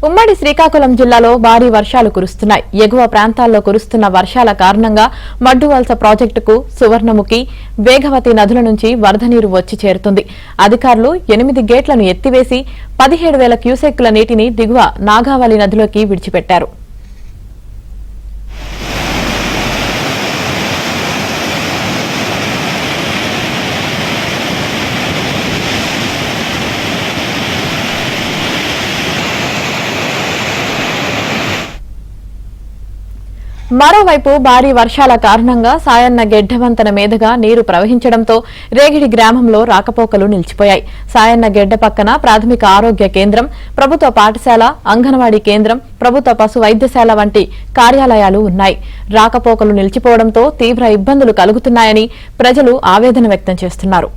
ఉమ్మడి శ్రీకాకుళం జిల్లాలో భారీ వర్షాలు కురుస్తున్నాయి. ఎగువ ప్రాంతాల్లో కురుస్తున్న వర్షాల కారణంగా మడ్డువలస ప్రాజెక్టుకు సువర్ణముఖి, వేగవతి నదుల నుంచి వరద నీరు వచ్చి చేరుతుంది. అధికారులు 8 గేట్లను ఎత్తివేసి 17,000 క్యూసెక్కుల నీటిని దిగువ నాగావళి నదిలోకి విడిచిపెట్టారు. మరోవైపు భారీ వర్షాల కారణంగా సాయన్న గెడ్డ మీదుగా నీరు ప్రవహించడంతో రేగిడి గ్రామంలో రాకపోకలు నిలిచిపోయాయి. సాయన్న గెడ్డ పక్కన ప్రాథమిక ఆరోగ్య కేంద్రం, ప్రభుత్వ పాఠశాల, అంగన్వాడీ కేంద్రం, ప్రభుత్వ పశు వైద్యశాల వంటి కార్యాలయాలు ఉన్నాయి. రాకపోకలు నిలిచిపోవడంతో తీవ్ర ఇబ్బందులు కలుగుతున్నాయని ప్రజలు ఆవేదన వ్యక్తం చేస్తున్నారు.